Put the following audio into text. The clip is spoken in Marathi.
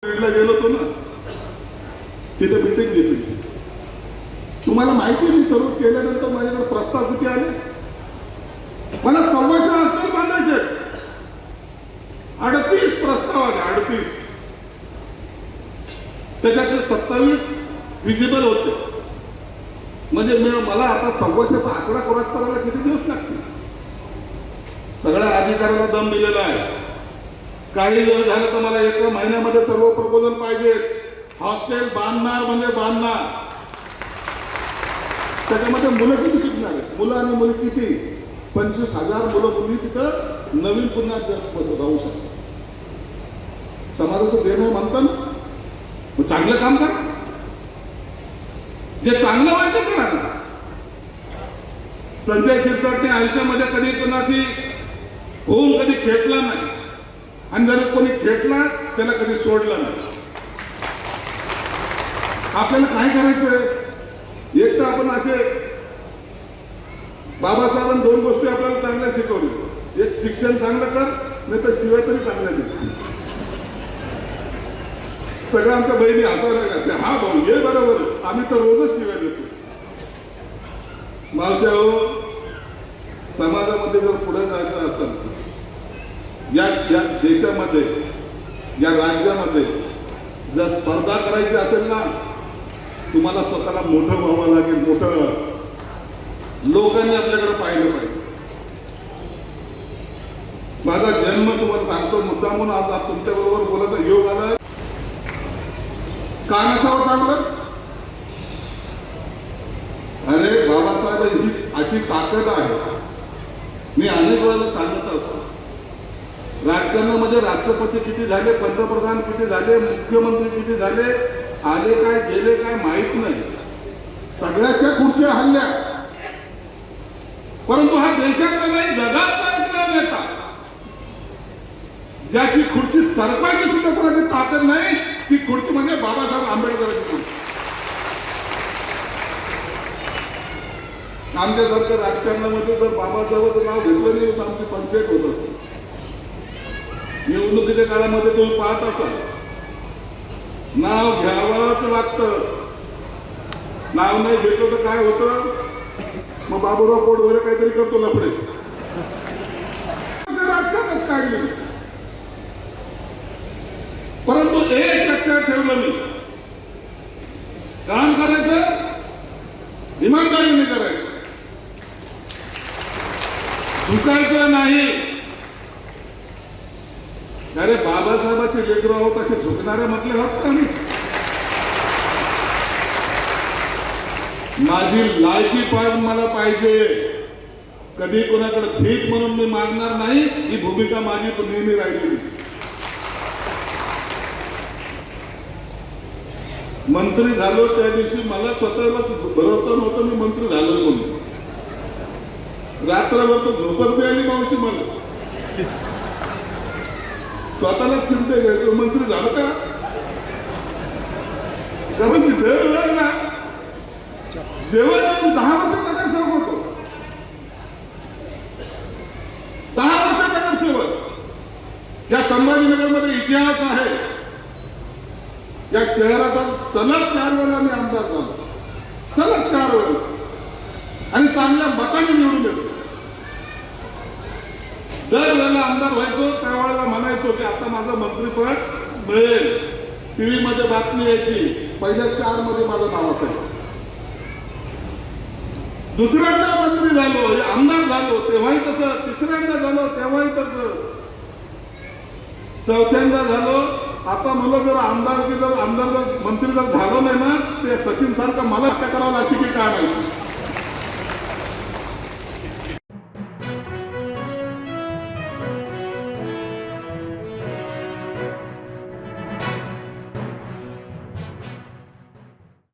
गेलो होतो ना, तिथे मीटिंग घेतली. तुम्हाला माहिती आहे, मी सर्व केल्यानंतर माझ्याकडे प्रस्ताव किती आले. मला 100 हॉस्टेल बांधायचे, 38 प्रस्ताव आले. 38 त्याच्यातले 27 विजिबल होते. म्हणजे मला आता 100चा आकडा क्रॉस करायला किती दिवस लागतील. सगळ्या अधिकाऱ्याला दम दिलेला आहे. काही वेळ झालं तर मला 1 महिन्यामध्ये सर्व प्रपोजल पाहिजे. हॉस्टेल बांधणार म्हणजे बांधणार. त्याच्यामध्ये मुलं किती शिकणार आहेत, मुलं आणि मुली किती, 25,000 मुलं मुली तिथं नवीन पुन्हा राहू शकतात. समाजाचं देणं म्हणतं ना, मग चांगलं काम करा. जे चांगलं व्हायचं करा ना. संजय शिरसाटने आयुष्यामध्ये कधी कोणाशी होऊन कधी खेटला नाही, आणि जर कोणी खेटला त्याला कधी सोडलं नाही. आपल्याला काय करायचंय, एक तर आपण असे बाबासाहेबांनी 2 गोष्टी आपल्याला चांगल्या शिकवल्या. एक, शिक्षण चांगलं कर, नाही तर शिवाय तरी चांगल्या दे. सगळ्या आमच्या बहिणी हसायला लागल्या, हा भाऊ हे बरोबर, आम्ही तर रोजच शिवाय देतो. मावश्या हो, समाजामध्ये जर पुढे जायचं असेल, या देशामध्ये, या राज्यामध्ये जर स्पर्धा करायची असेल ना, तुम्हाला स्वतःला मोठं व्हावं लागेल. मोठं लोकांनी आपल्याकडे पाहिलं पाहिजे. माझा जन्म तुम्हाला सांगतो, मुद्दा म्हणून आज तुमच्या बरोबर बोलायचा योग आला. का नसावं चांगलं? अरे बाबासाहेब ही अशी ताकद आहे. मी अनेक वेळेला सांगत असतो, राजकारणामध्ये राष्ट्रपती किती झाले, पंतप्रधान किती झाले, मुख्यमंत्री किती झाले, आले काय गेले काय माहित नाही. सगळ्याच्या खुर्च्या हल्ल्या, परंतु हा देशातला नाही जगातला एक नेता ज्याची खुर्ची सरकारची सुद्धा कोणाची ताकद नाही, ती खुर्ची म्हणजे बाबासाहेब आंबेडकरांची खुर्ची. आमच्यासारख्या राजकारणामध्ये जर बाबासाहेबांचं नाव घेतलं नाही तर आमची पंचायत होत असते. निवडणुकीच्या काळामध्ये तुम्ही पाहत असाल, नाव घ्यावंच लागतं. नाव नाही घेतलं तर काय होतं, मग बाबूराव पोटभरे काहीतरी करतो लफडे. राजकारणात काढले. परंतु एक लक्षात ठेवलं, मी काम करायचं इमानदारीने करायचं, झुकायचं नाही. अरे बाबासाहेबांचे लेकरं आहोत, असे झुकणारे म्हटले आहोत का? मी माझी लायकी पण मला पाहिजे. कधी कोणाकडे भीक म्हणून मी मागणार नाही. ही भूमिका माझी नेहमी राहिली. मंत्री झालो त्या दिवशी मला स्वतःला भरोसा नव्हता मी मंत्री झालो म्हणून. रात्रभर तर झोपत नाही आली मावशी मला. स्वतःलाच चिंता घ्यायचो, मंत्री झालं का? कारण की दरवेळेला जेव्हा 10 वर्ष नगरसेवक होतो, 10 वर्ष नगरसेवक. या संभाजीनगरमध्ये इतिहास आहे. या शहराचा सलग 4 वेळा मी आमदार झालो, सलग 4 वेळा, आणि चांगल्या मताने निवडून येतो. दर वेळेला आमदार व्हायचो त्यावेळेला म्हणायचो की आता माझं मंत्रिपद मिळेल. टीव्ही मध्ये बातमी यायची, पहिल्या 4 मध्ये माझं नाव असायचं. दुसऱ्यांदा मंत्री झालो, आमदार झालो तेव्हाही तसं, तिसऱ्यांदा झालो तेव्हाही तसं, चौथ्यांदा झालो. आता मला जर आमदार जर मंत्री जर झालो नाही ना, ते सचिन सारखं मला हत्या करावं लागते की काय माहिती.